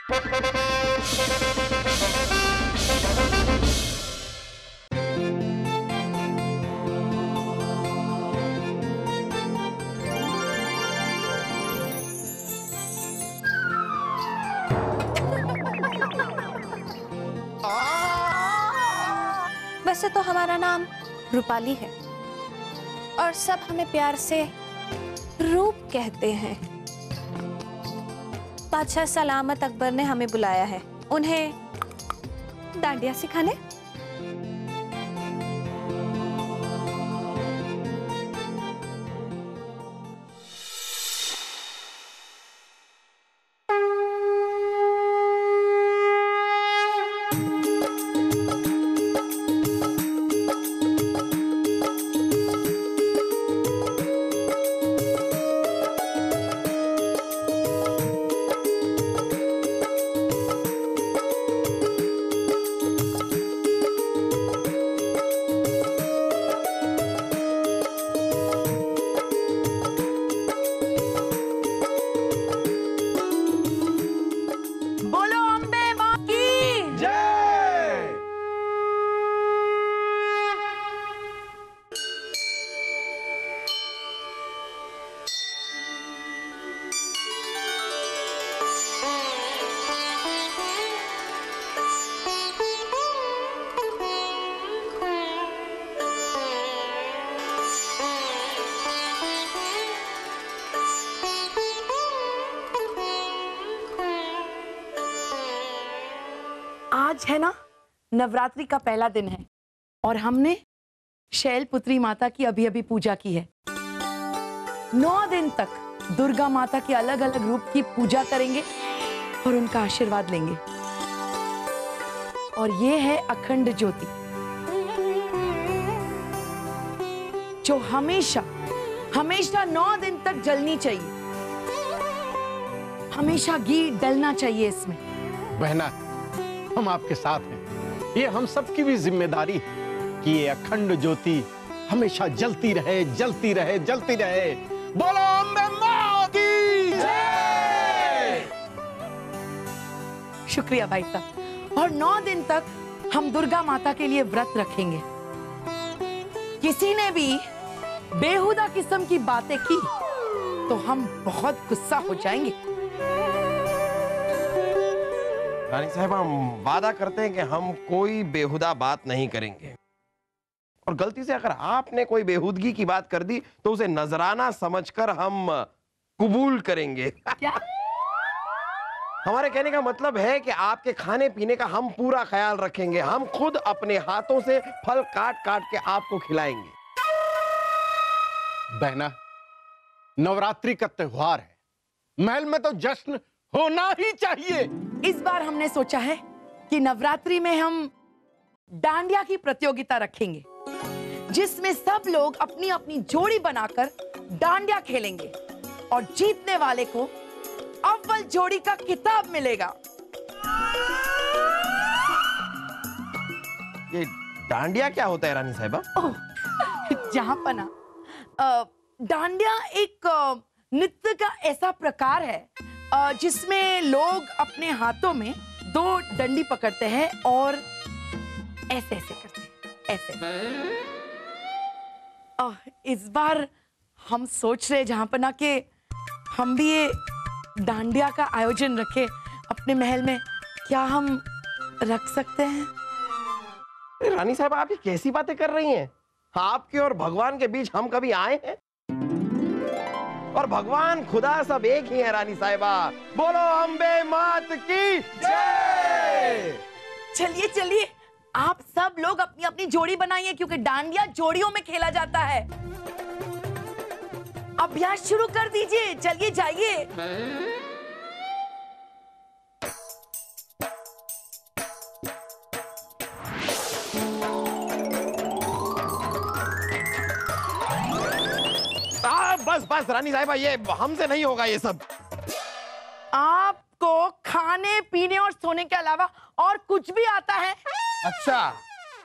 वैसे तो हमारा नाम रूपाली है और सब हमें प्यार से रूप कहते हैं। बादशाह सलामत अकबर ने हमें बुलाया है उन्हें डांडिया सिखाने। आज है ना नवरात्रि का पहला दिन है और हमने शैलपुत्री माता की अभी अभी पूजा की है। 9 दिन तक दुर्गा माता के अलग अलग रूप की पूजा करेंगे और उनका आशीर्वाद लेंगे। और ये है अखंड ज्योति जो हमेशा हमेशा 9 दिन तक जलनी चाहिए। हमेशा घी डलना चाहिए इसमें। बहना, हम आपके साथ हैं। ये हम सबकी भी जिम्मेदारी है कि ये अखंड ज्योति हमेशा जलती रहे, जलती रहे, जलती रहे। बोलो अम्बे मां की जय। शुक्रिया भाई साहब। और 9 दिन तक हम दुर्गा माता के लिए व्रत रखेंगे। किसी ने भी बेहुदा किस्म की बातें की तो हम बहुत गुस्सा हो जाएंगे। रानी साहब, हम वादा करते हैं कि हम कोई बेहुदा बात नहीं करेंगे और गलती से अगर आपने कोई बेहुदगी की बात कर दी तो उसे नजराना समझकर हम कबूल करेंगे। क्या? हमारे कहने का मतलब है कि आपके खाने पीने का हम पूरा ख्याल रखेंगे। हम खुद अपने हाथों से फल काट काट के आपको खिलाएंगे। बहना, नवरात्रि का त्योहार है, महल में तो जश्न होना ही चाहिए। इस बार हमने सोचा है कि नवरात्रि में हम डांडिया की प्रतियोगिता रखेंगे जिसमें सब लोग अपनी अपनी जोड़ी बनाकर डांडिया खेलेंगे और जीतने वाले को अव्वल जोड़ी का खिताब मिलेगा। ये डांडिया क्या होता है रानी साहिबा? जहां पना डांडिया एक नृत्य का ऐसा प्रकार है जिसमें लोग अपने हाथों में 2 डंडी पकड़ते हैं और ऐसे ऐसे करते हैं, ऐसे। इस बार हम सोच रहे जहां पना के हम भी ये डांडिया का आयोजन रखें अपने महल में। क्या हम रख सकते हैं? रानी साहब, आप ये कैसी बातें कर रही हैं? आपके और भगवान के बीच हम कभी आए हैं? और भगवान खुदा सब एक ही है रानी साहिबा। बोलो अम्बे मात की जय। चलिए चलिए, आप सब लोग अपनी अपनी जोड़ी बनाइए क्योंकि डांडिया जोड़ियों में खेला जाता है। अभ्यास शुरू कर दीजिए। चलिए जाइए। बस बस रानी साहिबा, ये हमसे नहीं होगा ये सब। आपको खाने पीने और सोने के अलावा और कुछ भी आता है? अच्छा,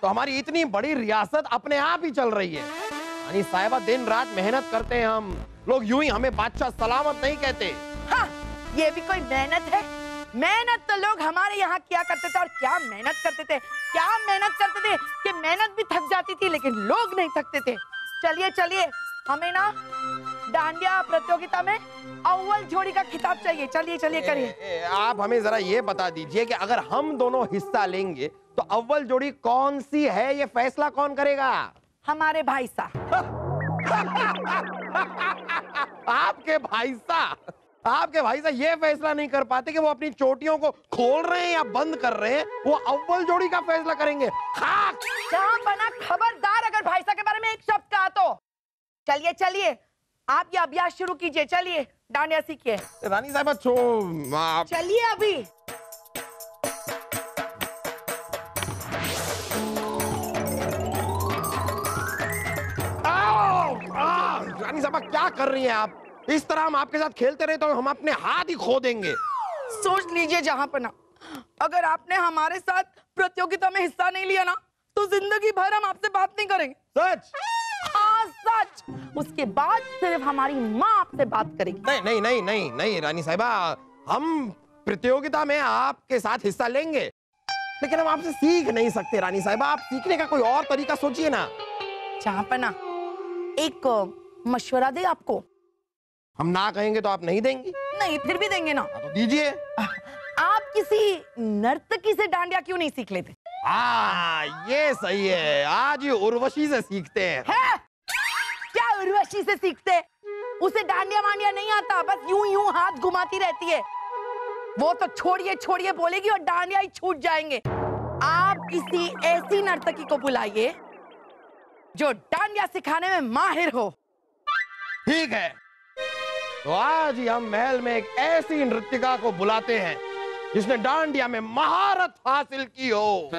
तो हमारी इतनी बड़ी रियासत अपने आप ही चल रही है। रानी साहिबा, दिन रात मेहनत करते हैं हम लोग, यूं ही हमें बादशाह सलामत नहीं कहते। हाँ, ये भी कोई मेहनत है? मेहनत तो लोग हमारे यहाँ किया करते थे, और क्या मेहनत करते थे, क्या मेहनत करते थे कि मेहनत भी थक जाती थी लेकिन लोग नहीं थकते थे। चलिए चलिए, हमें ना डांडिया प्रतियोगिता में अव्वल जोड़ी का खिताब चाहिए। चलिए चलिए करिए। आप हमें जरा ये बता दीजिए कि अगर हम दोनों हिस्सा लेंगे तो अव्वल जोड़ी कौन सी है, ये फैसला कौन करेगा? हमारे भाई साहब। आपके भाई साहब, आपके भाई साहब ये फैसला नहीं कर पाते कि वो अपनी चोटियों को खोल रहे हैं या बंद कर रहे हैं, वो अव्वल जोड़ी का फैसला करेंगे। खाक! जहां बना खबरदार अगर भाई साहब के बारे में एक शब्द कहा तो। चलिए चलिए, आप ये अभ्यास शुरू कीजिए। चलिए डांडिया सीखिए। रानी साहब चलिए अभी। रानी साहब क्या कर रही हैं आप? इस तरह हम आपके साथ खेलते रहे तो हम अपने हाथ ही खो देंगे। सोच लीजिए जहां पना, अगर आपने हमारे साथ प्रतियोगिता में हिस्सा नहीं लिया ना तो जिंदगी भर हम आपसे बात नहीं करेंगे। सच? हाँ सच। उसके बाद सिर्फ हमारी माँ आपसे बात करेगी। नहीं नहीं नहीं नहीं नहीं रानी साहिबा, हम प्रतियोगिता में आपके साथ हिस्सा लेंगे लेकिन हम आपसे सीख नहीं सकते। रानी साहिबा, आप सीखने का कोई और तरीका सोचिए ना। जहां पना, एक मशवरा दे आपको। हम ना कहेंगे तो आप नहीं देंगी? नहीं, फिर भी देंगे ना। तो दीजिए। आप किसी नर्तकी से डांडिया क्यों नहीं सीख लेते? ये सही है, आज ये उर्वशी से सीखते हैं। है? क्या उर्वशी से सीखते? उसे डांडिया वांडिया नहीं आता, बस यूं यूं हाथ घुमाती रहती है। वो तो छोड़िए छोड़िए बोलेगी और डांडिया ही छूट जाएंगे। आप किसी ऐसी नर्तकी को बुलाइए जो डांडिया सिखाने में माहिर हो। ठीक है, तो आज ही हम महल में एक ऐसी नृत्यिका को बुलाते हैं जिसने डांडिया में महारत हासिल की हो।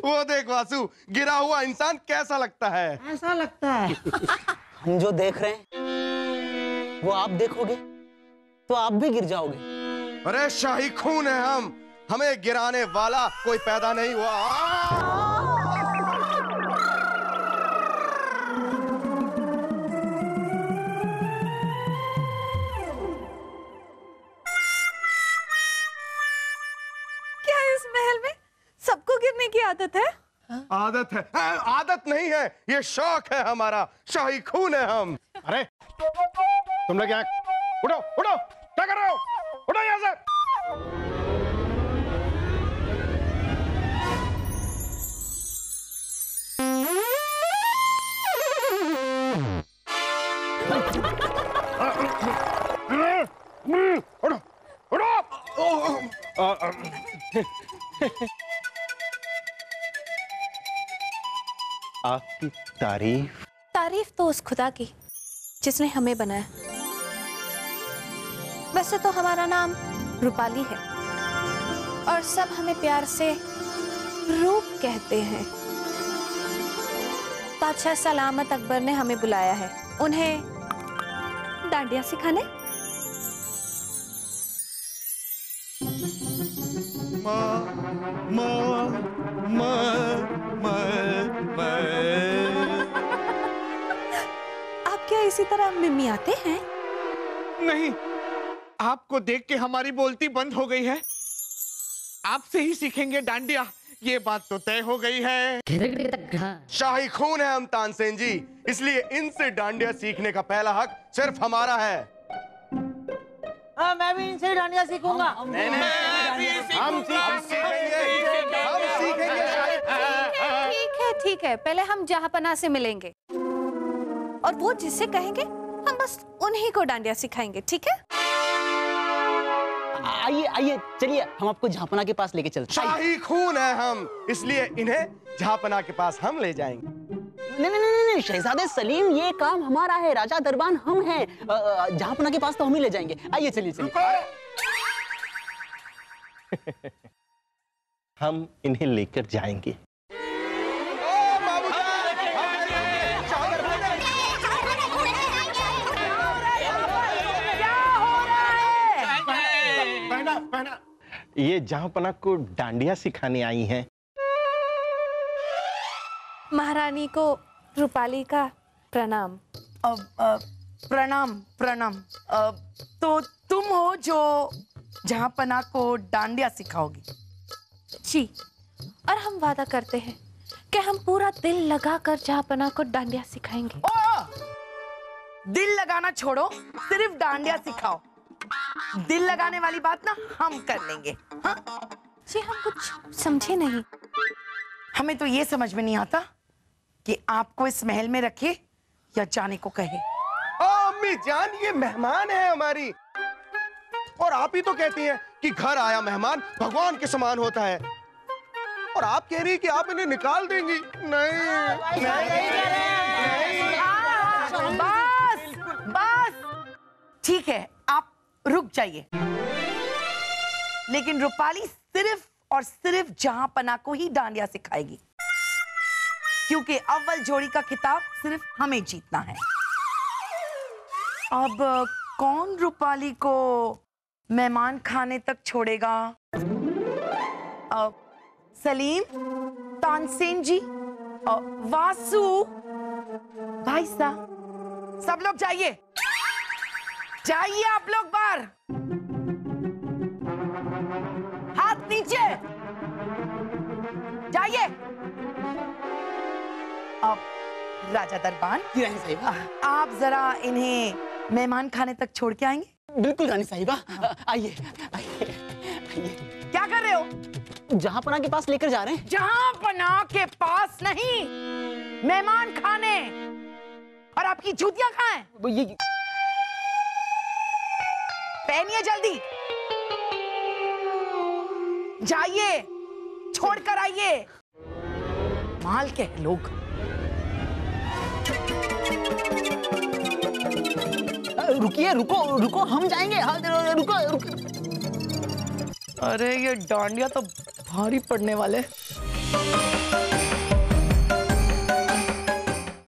वो देख वासु, गिरा हुआ इंसान कैसा लगता है? ऐसा लगता है। हम जो देख रहे हैं वो आप देखोगे तो आप भी गिर जाओगे। अरे शाही खून है हम, हमें गिराने वाला कोई पैदा नहीं हुआ। सबको गिरने की आदत है? आदत है? आदत नहीं है, ये शौक है हमारा, शाही खून है हम। अरे तुम लोग यहाँ उठो उठो, क्या कर रहे हो? उठो यहाँ से। उठो उठो। आपकी तारीफ? तारीफ तो उस खुदा की जिसने हमें बनाया। वैसे तो हमारा नाम रूपाली है और सब हमें प्यार से रूप कहते हैं। बादशाह सलामत अकबर ने हमें बुलाया है उन्हें डांडिया सिखाने। आप क्या इसी तरह मिमियाते हैं? नहीं, आपको देख के हमारी बोलती बंद हो गई है। आपसे ही सीखेंगे डांडिया, ये बात तो तय हो गई है। शाही खून है हम तानसेन जी, इसलिए इनसे डांडिया सीखने का पहला हक सिर्फ हमारा है। मैं भी इनसे डांडिया सीखूंगा। हम सीखेंगे। ठीक है, पहले हम जहांपना से मिलेंगे और वो जिससे कहेंगे हम बस उन्हीं को डांडिया सिखाएंगे, ठीक है? आइए आइए, चलिए हम आपको जहाँपना के पास लेके चलते हैं। शाही खून है हम, इसलिए इन्हें जहाँपना के पास हम ले जाएंगे। नहीं नहीं नहीं नहीं, शहजादे सलीम, ये काम हमारा है, राजा दरबान हम हैं। जहाँपना के पास तो हम ही ले जाएंगे। आइए चलिए चलिए। हम इन्हें लेकर जाएंगे। ये जहाँपना को डांडिया सिखाने आई हैं। महारानी को रूपाली का प्रणाम। प्रणाम प्रणाम। तो तुम हो जो जहाँपना को डांडिया सिखाओगी? जी, और हम वादा करते हैं कि हम पूरा दिल लगाकर जहाँपना को डांडिया सिखाएंगे। दिल लगाना छोड़ो, सिर्फ डांडिया सिखाओ। दिल लगाने वाली बात ना हम कर लेंगे। हाँ? जी, हम कुछ समझे नहीं। हमें तो ये समझ में नहीं आता कि आपको इस महल में रखे या जाने को कहे। अम्मी जान, ये मेहमान है हमारी, और आप ही तो कहती हैं कि घर आया मेहमान भगवान के समान होता है, और आप कह रही कि आप इन्हें निकाल देंगी। नहीं, बस बस, ठीक है, आप रुक जाइए। लेकिन रूपाली सिर्फ और सिर्फ जहाँपना को ही डांडिया सिखाएगी, क्योंकि अव्वल जोड़ी का खिताब सिर्फ हमें जीतना है। अब कौन रूपाली को मेहमान खाने तक छोड़ेगा? सलीम, तानसेन जी, वासु, भाई साहब, सब लोग जाइए, जाइए आप लोग बाहर। हाथ नीचे, जाइए। अब राजा दरबान, आप जरा इन्हें मेहमान खाने तक छोड़ के आएंगे? बिल्कुल रानी साहिबा, आइए आइए आइए। क्या कर रहे हो? जहाँपना के पास लेकर जा रहे हैं। जहाँपना के पास नहीं, मेहमान खाने। और आपकी जूतियां कहाँ हैं? वो ये पहनिए जल्दी, जाइए, छोड़कर आइए। माल के लोग। रुकिए, रुको रुको, हम जाएंगे। हाँ, रुको रुको। अरे ये डांडिया तो भारी पड़ने वाले।